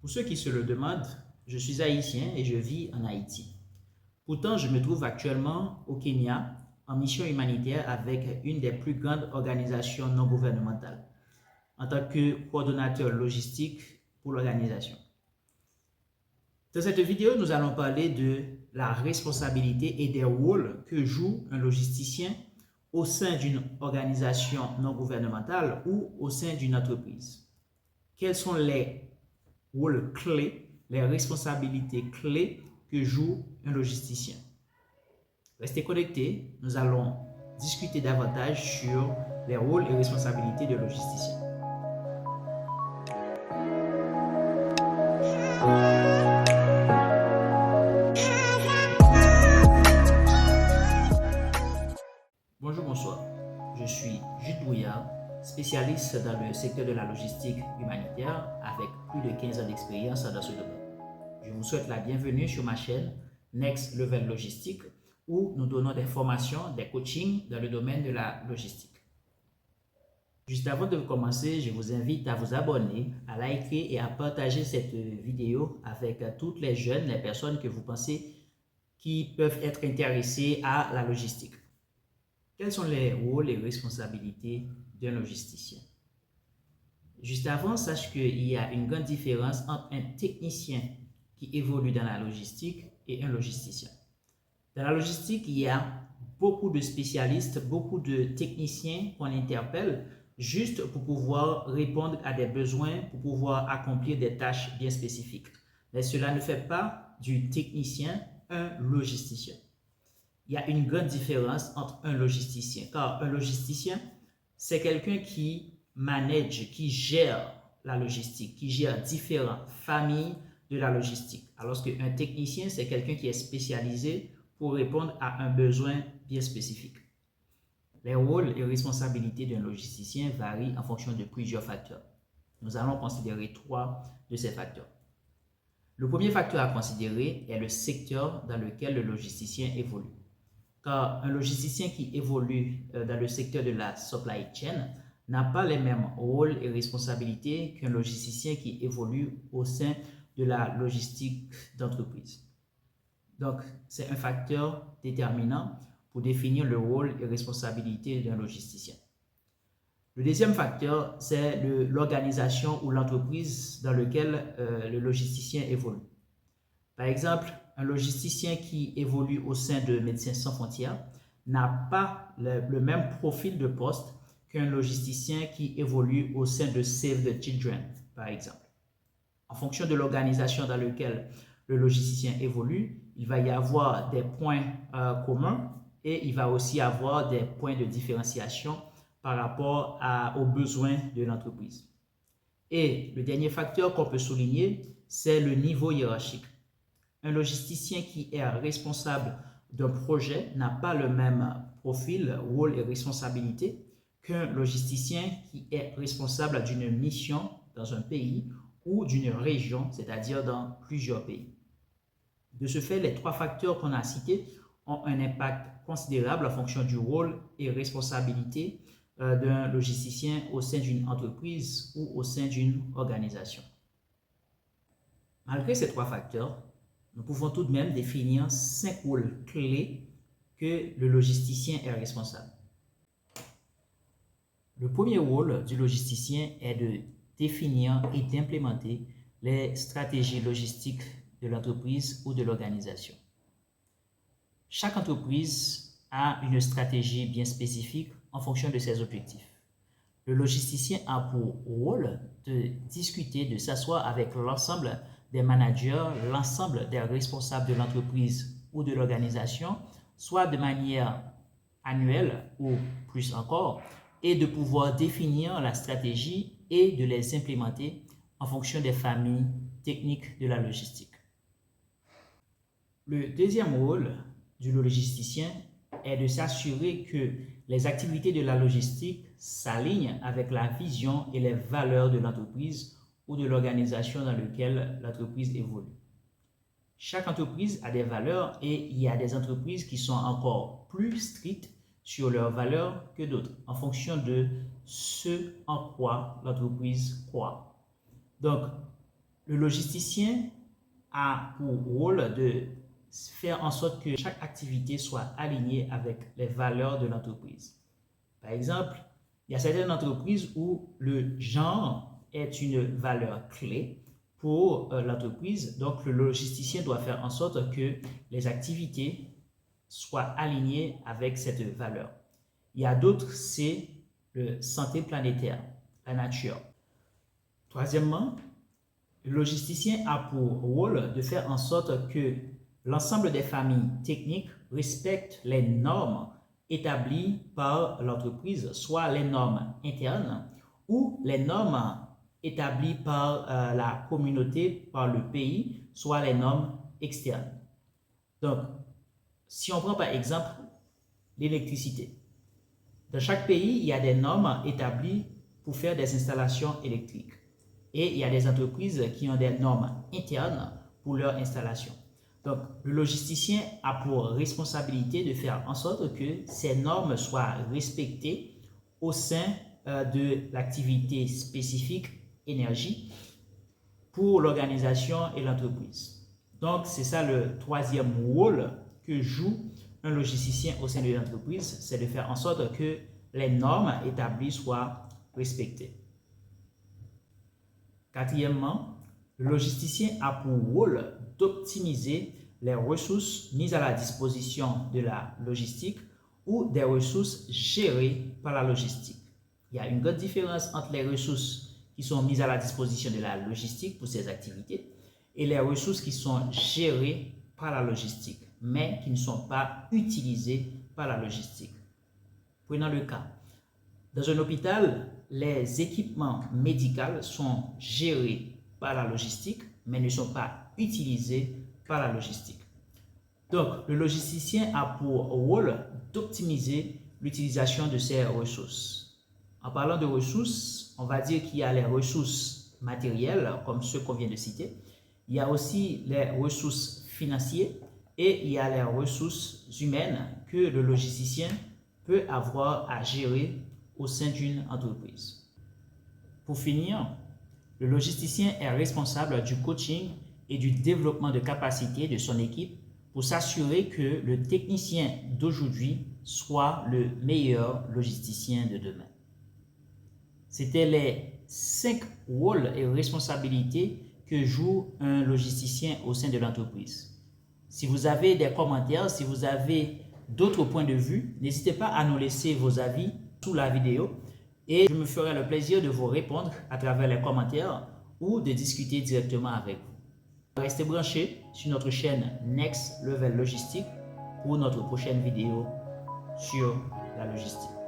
Pour ceux qui se le demandent, je suis haïtien et je vis en Haïti. Pourtant, je me trouve actuellement au Kenya en mission humanitaire avec une des plus grandes organisations non gouvernementales en tant que coordonnateur logistique pour l'organisation. Dans cette vidéo, nous allons parler de la responsabilité et des rôles que joue un logisticien au sein d'une organisation non gouvernementale ou au sein d'une entreprise. Quels sont les rôles clés, les responsabilités clés que joue un logisticien? Restez connectés, nous allons discuter davantage sur les rôles et responsabilités de logisticien. Bonjour, bonsoir. Je suis Jude Brouillard, spécialiste dans le secteur de la logistique humanitaire avec plus de 15 ans d'expérience dans ce domaine. Je vous souhaite la bienvenue sur ma chaîne Next Level Logistique où nous donnons des formations, des coachings dans le domaine de la logistique. Juste avant de commencer, je vous invite à vous abonner, à liker et à partager cette vidéo avec toutes les jeunes, les personnes que vous pensez qui peuvent être intéressées à la logistique. Quels sont les rôles et responsabilités d'un logisticien? Juste avant, sache qu'il y a une grande différence entre un technicien qui évolue dans la logistique et un logisticien. Dans la logistique, il y a beaucoup de spécialistes, beaucoup de techniciens qu'on interpelle juste pour pouvoir répondre à des besoins, pour pouvoir accomplir des tâches bien spécifiques. Mais cela ne fait pas du technicien un logisticien. Il y a une grande différence entre un logisticien, car un logisticien, c'est quelqu'un qui manage, qui gère la logistique, qui gère différentes familles de la logistique. Alors qu'un technicien, c'est quelqu'un qui est spécialisé pour répondre à un besoin bien spécifique. Les rôles et responsabilités d'un logisticien varient en fonction de plusieurs facteurs. Nous allons considérer 3 de ces facteurs. Le premier facteur à considérer est le secteur dans lequel le logisticien évolue. Car un logisticien qui évolue dans le secteur de la supply chain n'a pas les mêmes rôles et responsabilités qu'un logisticien qui évolue au sein de la logistique d'entreprise. Donc, c'est un facteur déterminant pour définir le rôle et responsabilité d'un logisticien. Le deuxième facteur, c'est l'organisation ou l'entreprise dans laquelle le logisticien évolue. Par exemple, un logisticien qui évolue au sein de Médecins Sans Frontières n'a pas le même profil de poste qu'un logisticien qui évolue au sein de Save the Children, par exemple. En fonction de l'organisation dans laquelle le logisticien évolue, il va y avoir des points communs et il va aussi avoir des points de différenciation par rapport aux besoins de l'entreprise. Et le dernier facteur qu'on peut souligner, c'est le niveau hiérarchique. Un logisticien qui est responsable d'un projet n'a pas le même profil, rôle et responsabilité qu'un logisticien qui est responsable d'une mission dans un pays ou d'une région, c'est-à-dire dans plusieurs pays. De ce fait, les 3 facteurs qu'on a cités ont un impact considérable en fonction du rôle et responsabilité d'un logisticien au sein d'une entreprise ou au sein d'une organisation. Malgré ces 3 facteurs, nous pouvons tout de même définir 5 rôles clés que le logisticien est responsable. Le premier rôle du logisticien est de définir et d'implémenter les stratégies logistiques de l'entreprise ou de l'organisation. Chaque entreprise a une stratégie bien spécifique en fonction de ses objectifs. Le logisticien a pour rôle de discuter, de s'asseoir avec l'ensemble des managers, l'ensemble des responsables de l'entreprise ou de l'organisation, soit de manière annuelle ou plus encore, et de pouvoir définir la stratégie et de les implémenter en fonction des familles techniques de la logistique. Le deuxième rôle du logisticien est de s'assurer que les activités de la logistique s'alignent avec la vision et les valeurs de l'entreprise ou de l'organisation dans laquelle l'entreprise évolue. Chaque entreprise a des valeurs et il y a des entreprises qui sont encore plus strictes sur leurs valeurs que d'autres en fonction de ce en quoi l'entreprise croit. Donc, Le logisticien a pour rôle de faire en sorte que chaque activité soit alignée avec les valeurs de l'entreprise. Par exemple, il y a certaines entreprises où le genre est une valeur clé pour l'entreprise. Donc, le logisticien doit faire en sorte que les activités soient alignées avec cette valeur. Il y a d'autres, c'est le santé planétaire, la nature. Troisièmement, le logisticien a pour rôle de faire en sorte que l'ensemble des familles techniques respectent les normes établies par l'entreprise, soit les normes internes ou les normes établies par la communauté, par le pays, soit les normes externes. Donc, si on prend par exemple l'électricité, dans chaque pays, il y a des normes établies pour faire des installations électriques. Et il y a des entreprises qui ont des normes internes pour leur installation. Donc, le logisticien a pour responsabilité de faire en sorte que ces normes soient respectées au sein de l'activité spécifique énergie pour l'organisation et l'entreprise. Donc, c'est ça le troisième rôle que joue un logisticien au sein de l'entreprise, c'est de faire en sorte que les normes établies soient respectées. Quatrièmement, le logisticien a pour rôle d'optimiser les ressources mises à la disposition de la logistique ou des ressources gérées par la logistique. Il y a une grande différence entre les ressources qui sont mises à la disposition de la logistique pour ces activités et les ressources qui sont gérées par la logistique, mais qui ne sont pas utilisées par la logistique. Prenons le cas. Dans un hôpital, les équipements médicaux sont gérés par la logistique, mais ne sont pas utilisés par la logistique. Donc, le logisticien a pour rôle d'optimiser l'utilisation de ces ressources. En parlant de ressources, on va dire qu'il y a les ressources matérielles, comme ceux qu'on vient de citer. Il y a aussi les ressources financières et il y a les ressources humaines que le logisticien peut avoir à gérer au sein d'une entreprise. Pour finir, le logisticien est responsable du coaching et du développement de capacités de son équipe pour s'assurer que le technicien d'aujourd'hui soit le meilleur logisticien de demain. C'était les 5 rôles et responsabilités que joue un logisticien au sein de l'entreprise. Si vous avez des commentaires, si vous avez d'autres points de vue, n'hésitez pas à nous laisser vos avis sous la vidéo et je me ferai le plaisir de vous répondre à travers les commentaires ou de discuter directement avec vous. Restez branchés sur notre chaîne Next Level Logistique pour notre prochaine vidéo sur la logistique.